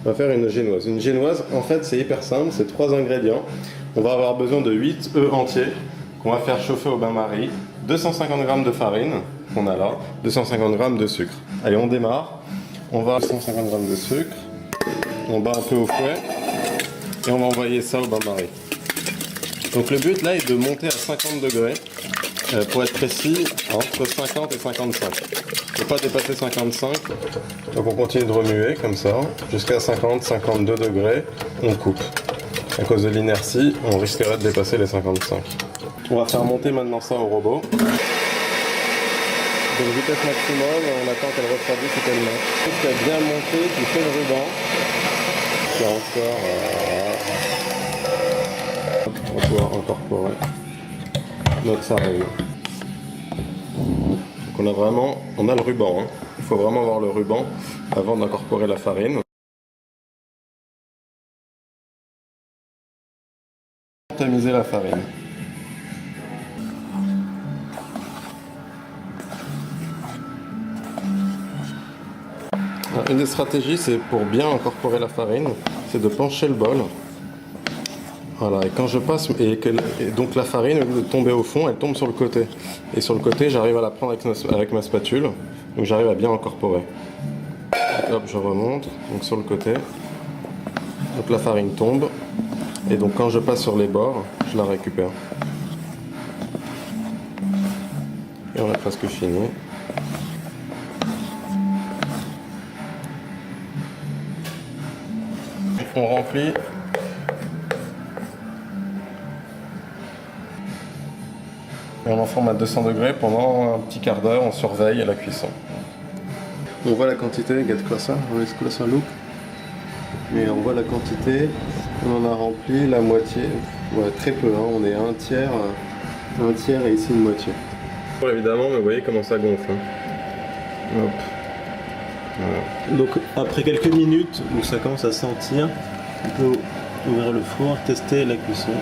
On va faire une génoise. Une génoise, en fait, c'est hyper simple, c'est 3 ingrédients. On va avoir besoin de 8 œufs entiers qu'on va faire chauffer au bain-marie, 250 g de farine, qu'on a là, 250 g de sucre. Allez, on démarre. On va 250 g de sucre, on bat un peu au fouet et on va envoyer ça au bain-marie. Donc le but là est de monter à 50 degrés, pour être précis, entre 50 et 55. Il ne faut pas dépasser 55. Donc on continue de remuer comme ça, jusqu'à 50-52 degrés, on coupe. À cause de l'inertie, on risquerait de dépasser les 55. On va faire monter maintenant ça au robot. Donc vitesse maximum, on attend qu'elle refroidisse et qu'elle monte. Une fois qu'elle a bien monté, tu fais le ruban. Puis encore, on va pouvoir incorporer notre farine. Donc on a le ruban. Hein. Il faut vraiment avoir le ruban avant d'incorporer la farine. Tamiser la farine. Alors, une des stratégies, c'est pour bien incorporer la farine, c'est de pencher le bol. Voilà, et quand je passe, et donc la farine, au lieu de tomber au fond, elle tombe sur le côté. Et sur le côté, j'arrive à la prendre avec ma spatule, donc j'arrive à bien incorporer. Hop, je remonte, donc sur le côté. Donc la farine tombe, et donc quand je passe sur les bords, je la récupère. Et on a presque fini. On remplit. Et on enfourne à 200 degrés pendant un petit quart d'heure, on surveille la cuisson. On voit la quantité, get closer, let's closer look. Mais on voit la quantité, on en a rempli la moitié, ouais, très peu, hein. On est à un tiers et ici une moitié. Bon, évidemment, mais vous voyez comment ça gonfle. Hein. Hop. Voilà. Donc après quelques minutes où ça commence à sentir, on peut ouvrir le four, tester la cuisson.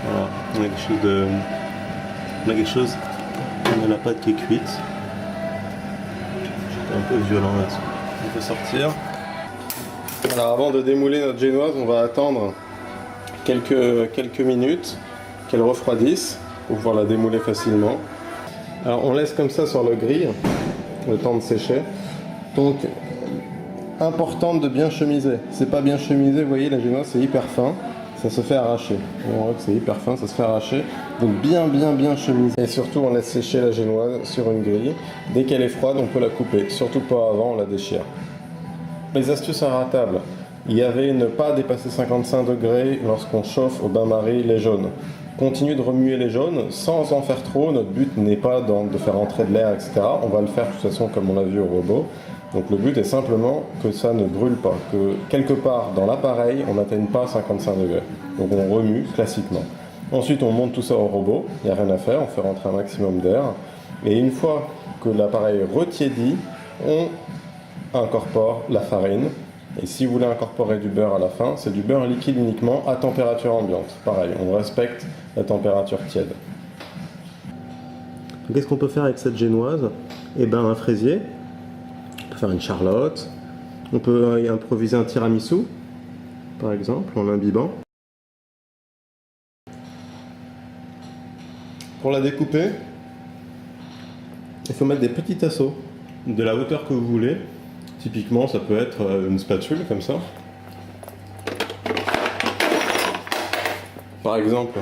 Voilà, on a quelque chose, on a la pâte qui est cuite. J'étais un peu violent là-dessus. On peut sortir. Alors avant de démouler notre génoise, on va attendre quelques minutes qu'elle refroidisse pour pouvoir la démouler facilement. Alors on laisse comme ça sur le grill, le temps de sécher. Donc important de bien chemiser. C'est pas bien chemisé, vous voyez la génoise c'est hyper fin. Ça se fait arracher. On voit que c'est hyper fin, ça se fait arracher. Donc bien chemiser. Et surtout, on laisse sécher la génoise sur une grille. Dès qu'elle est froide, on peut la couper. Surtout pas avant, on la déchire. Les astuces irratables. Il y avait ne pas dépasser 55 degrés lorsqu'on chauffe au bain-marie les jaunes. Continue de remuer les jaunes sans en faire trop. Notre but n'est pas de faire entrer de l'air, etc. On va le faire de toute façon comme on l'a vu au robot. Donc le but est simplement que ça ne brûle pas, que quelque part dans l'appareil on n'atteigne pas 55 degrés. Donc on remue classiquement. Ensuite on monte tout ça au robot, il n'y a rien à faire, on fait rentrer un maximum d'air. Et une fois que l'appareil est retiédi, on incorpore la farine. Et si vous voulez incorporer du beurre à la fin, c'est du beurre liquide uniquement à température ambiante. Pareil, on respecte la température tiède. Qu'est-ce qu'on peut faire avec cette génoise? Eh ben un fraisier. On peut faire une charlotte, on peut improviser un tiramisu, par exemple, en l'imbibant. Pour la découper, il faut mettre des petits tasseaux, de la hauteur que vous voulez. Typiquement, ça peut être une spatule, comme ça. Par exemple,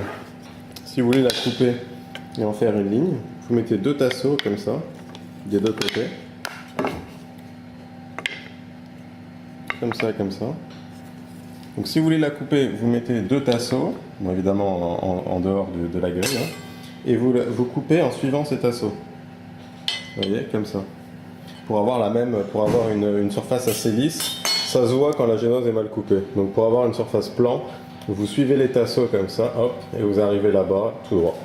si vous voulez la couper et en faire une ligne, vous mettez 2 tasseaux, comme ça, des 2 côtés. Comme ça. Donc si vous voulez la couper, vous mettez 2 tasseaux, bon, évidemment en dehors de la grille, hein, et vous coupez en suivant ces tasseaux. Vous voyez, comme ça. Pour avoir une surface assez lisse, ça se voit quand la génoise est mal coupée. Donc pour avoir une surface plan, vous suivez les tasseaux comme ça, hop, et vous arrivez là-bas tout droit.